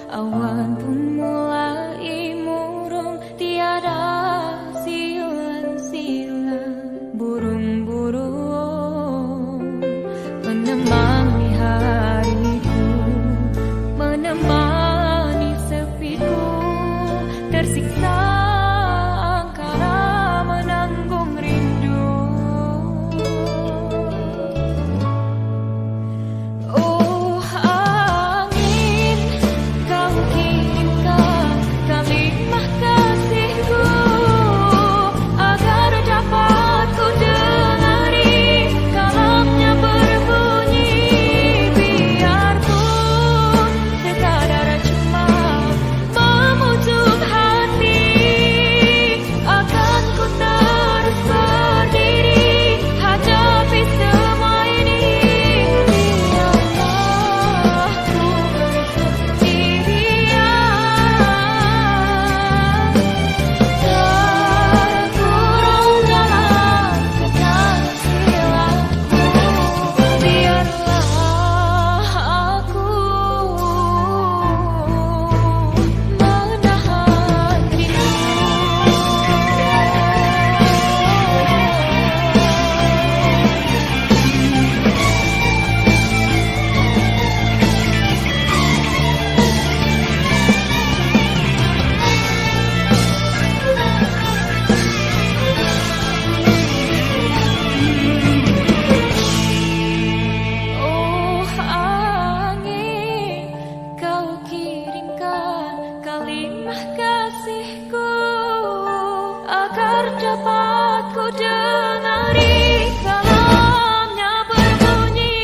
Awan pun mulai murung, tiada siulan-siulan burung-burung menemani hariku, menemani sepiku, tersiksa angkara menanggung rindu. Oh angin, kau kirimkan kalimah kasihku agar dapat ku dengari kalamnya berbunyi. Biarpun sekadar cuma memujuk hati, akan ku terus berdiri hadapi semua ini. Biarlah ku bersendirian, terkurung dalam kenangan silamku. Biarlah aku menahan rindu. Oh angin, kau kirimkan kalimah kasihku agar dapat ku dengari kalamnya berbunyi.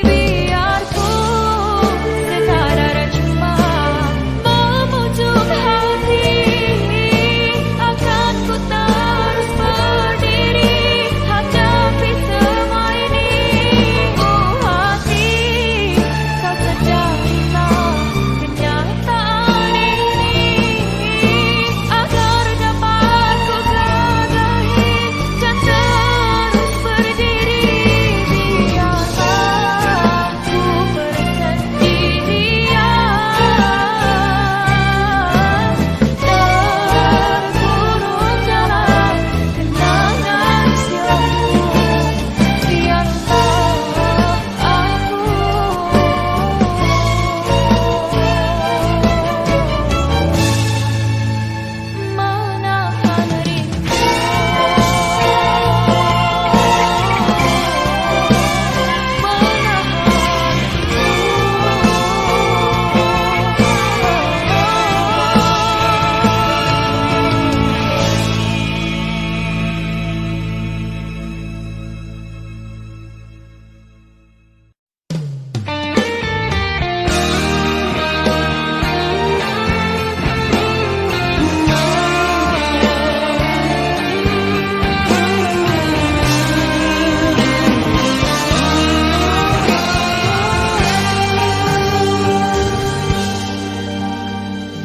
Biarpun sekadar cuma memujuk hati, akan ku terus berdiri hadapi semua ini. Oh hati, kau sadarilah kenyataan ini agar dapat ku gagahi dan terus berdiri. Biarlah ku bersendirian, terkurung dalam kenangan silamku. Biarlah aku menahan rindu.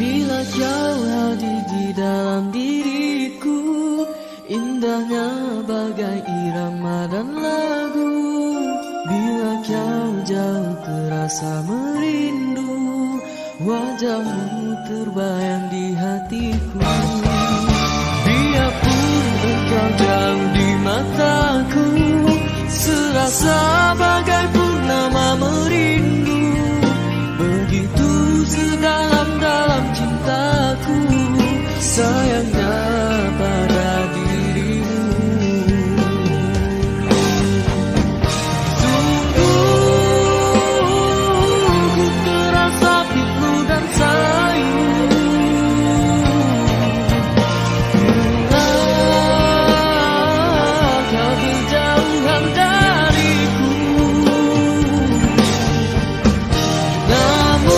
Bila kau hadir di dalam diriku, indahnya bagai irama dan lagu. Bila kau jauh terasa merindu, wajahmu terbayang di hatiku. Biarpun engkau jauh di mataku, serasa bagai purnama merindu. Begitu sedalam-dalam cintaku, sayangnya pada dirimu. Sungguh ku terasa pilu dan sayu, bila kau berjauhan dariku. Namun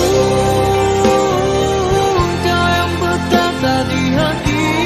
kau yang berkata di hati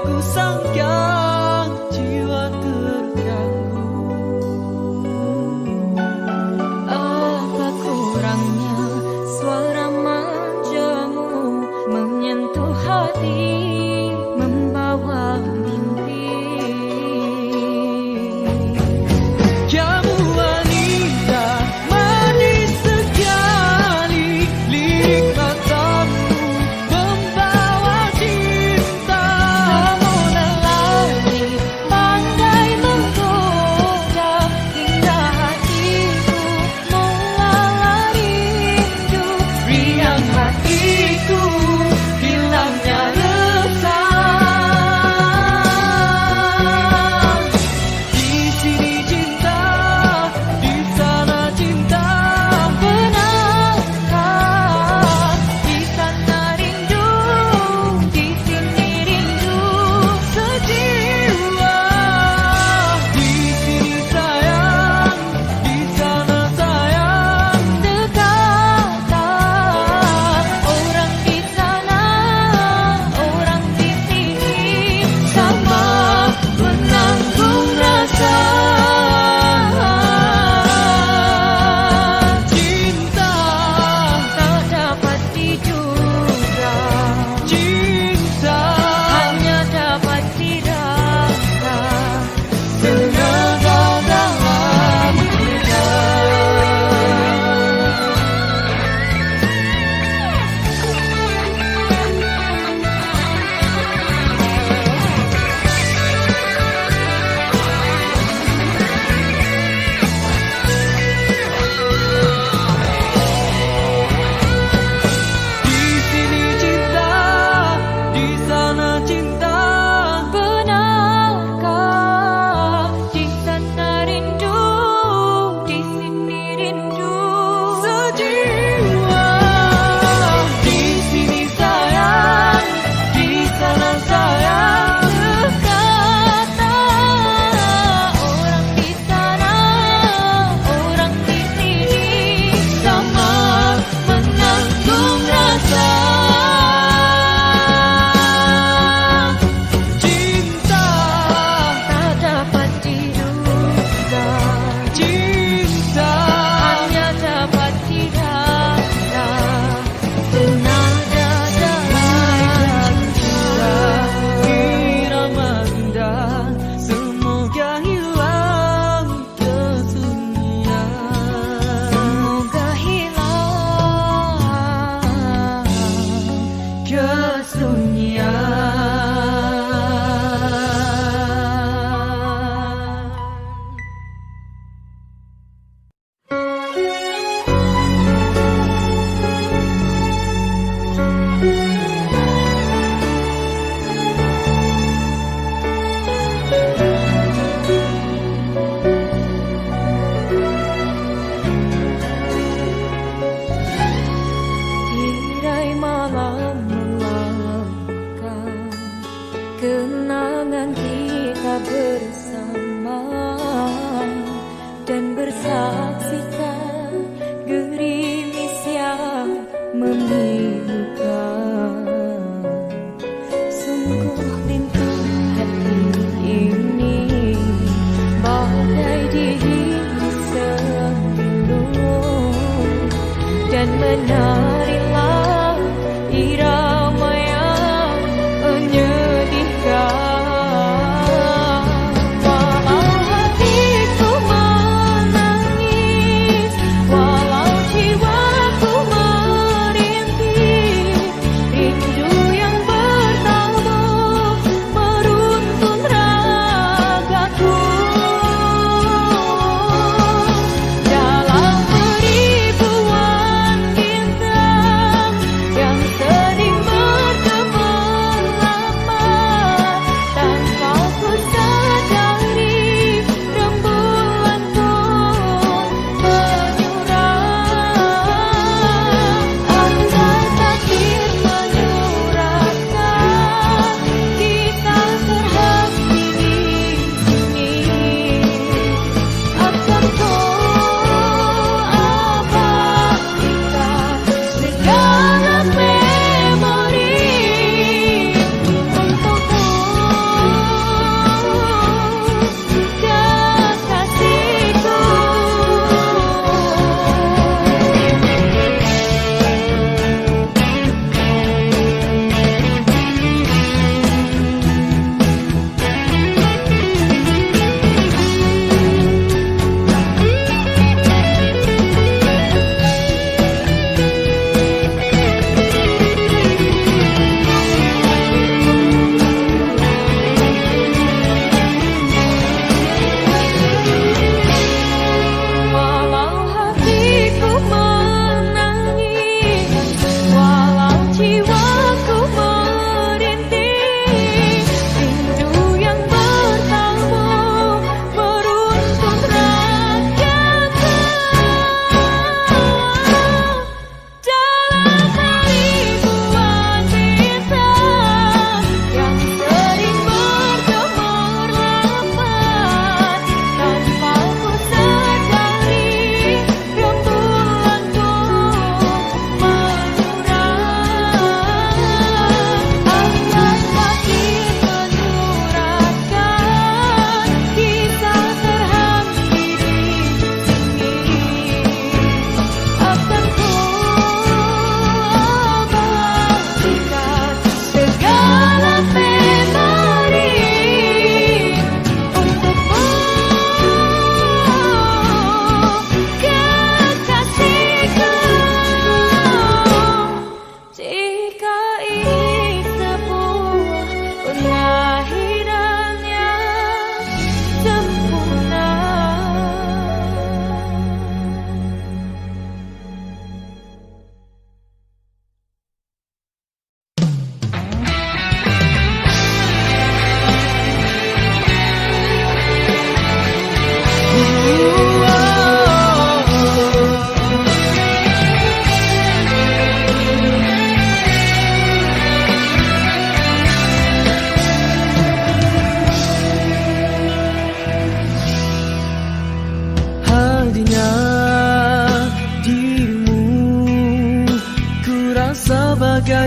ku sangka jiwa terganggu. Apa kurangnya suara manjamu menyentuh hati, membawa mimpi. Kamu wanita manis sekali, lirik matamu membawa cinta. Kamu lelaki pandai menggoda, hingga hatiku mengalah rindu. Riang hatiku hilangnya resah. Di sini cinta, di sana cinta. Benarkah di sana rindu, di sini rindu sejiwa? Di sini sayang, di sana sayang. Dekat orang di sana, orang di sini, sama menanggung rasa. Cinta, Tak dapat diduga, cinta, hanya dapat dirasa. tenaga dalam dada. Di sini cinta, di sana cinta. Benarkah di sana rindu, di sini rindu Sejiwa. Di sini sayang, di sana sayang. Kata orang di sana, orang di sini, sama menanggung rasa. Cinta, Tak dapat diduga, cinta, hanya dapat dirasa. Tenaga dalam jiwa, irama indah, semoga hilang kesunyian. semoga hilang kesunyian. Tirai malam melambungkan kenangan kita bersama, dan bersaksikan gerimis yang memilukan. Sungguh lintang hati ini bagai dirimu sembilu, dan menarilah irama yang menyedihkan. Walau hatiku menangis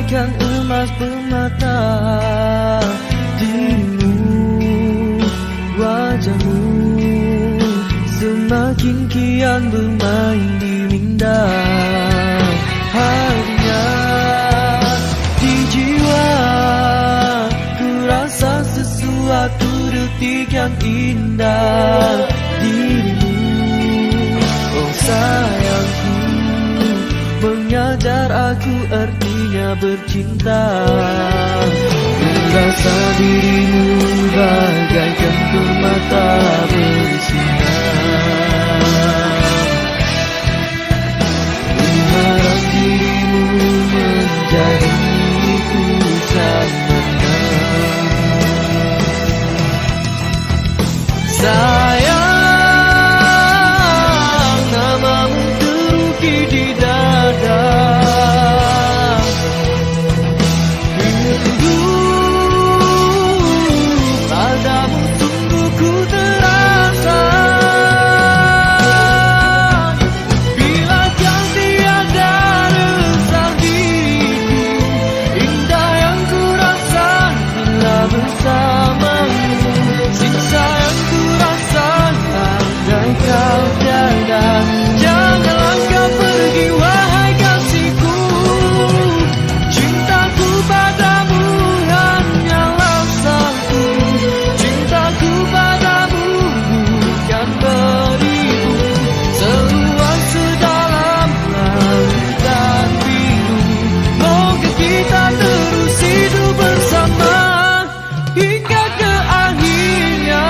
bagaikan emas permata. Dirimu, wajahmu semakin kian bermain di minda. Harinya di jiwa ku rasa sesuatu detik yang indah. Dirimu, oh sayangku, mengajar aku artinya bercinta. Merasa dirimu bagaikan permata bersinar. Berharap dirimu menjadi milikku selamanya. Sayang, namamu terukir di dada. Rindu padamu sungguh ku terasa. Bila kau tiada resah diriku, indah yang ku rasa bila bersamamu. Siksa yang ku rasa andai kau tiada. Janganlah kau pergi wahai kasihku. Cintaku padamu hanyalah satu. Cintaku padamu bukan beribu. Seluas sedalam lautan biru. Moga kita terus hidup bersama hingga ke akhirnya.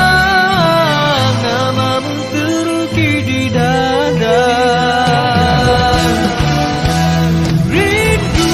Sayang, namamu terukir di dada. Rindu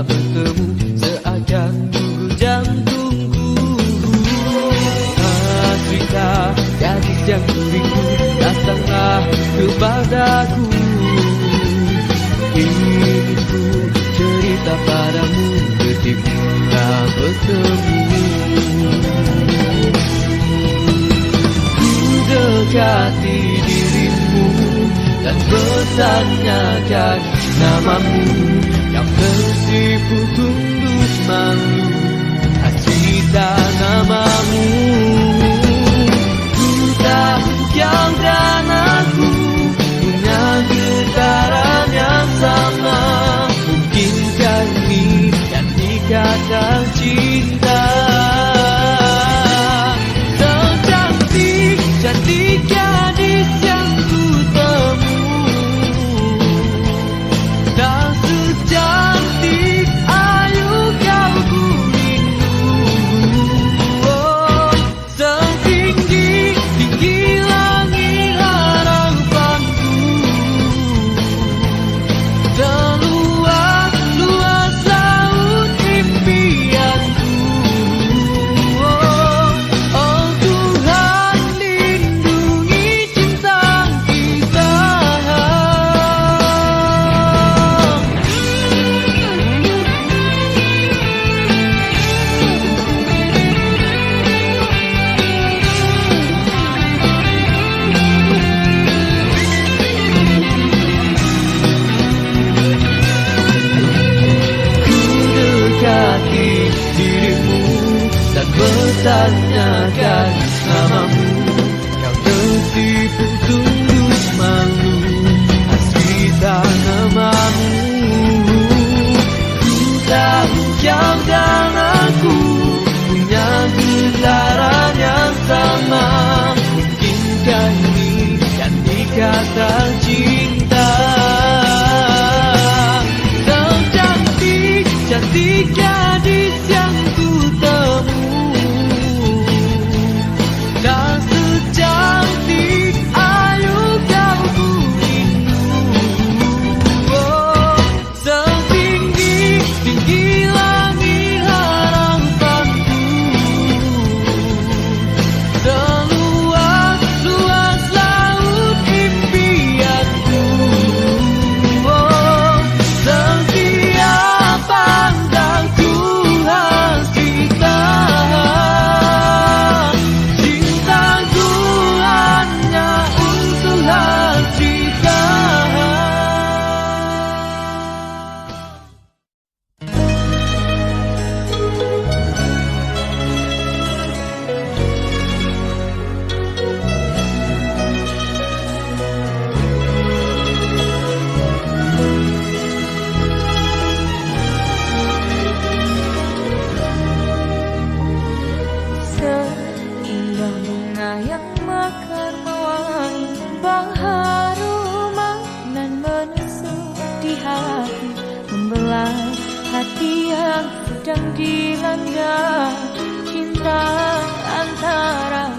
bertemu seakan tunggu jantungku. Cerita gadis yang kuringku, datanglah kepadaku. Inginku cerita padamu detik kita bertemu. Ku dekati dirimu dan bertanyakan namamu. Kau tersipu tunduk malu, kasih tak namamu. Ku tahu kau dan aku punya getaran yang sama. Mungkinkah ini yang dikatakan cinta? Secantik, cantik gadis yang ku temui, tak secantik ayu kau ku rindu. Oh, setinggi tinggi langit harapanku, seluas luas laut impianku. Oh Tuhan, lindungi cinta kita. Dekati dirimu dan bertanyakan namamu. Kau tertipu tunduk malu, kasih tak namamu. Ku tahu kau dan aku punya getaran yang sama. Mungkinkah ini yang dikatakan cinta? Secantik, cantik gadis yang ku temui, tak secantik ayu kau ku rindu. Oh, setinggi tinggi langit harapanku, seluas luas laut impianku. Oh, setiap pandang Tuhan cinta, cintaku hanya untuk kita. Seindah bunga yang mekar mewangi, bau harum dan menusuk di hati, membelah hati yang sedang dilanda cinta antara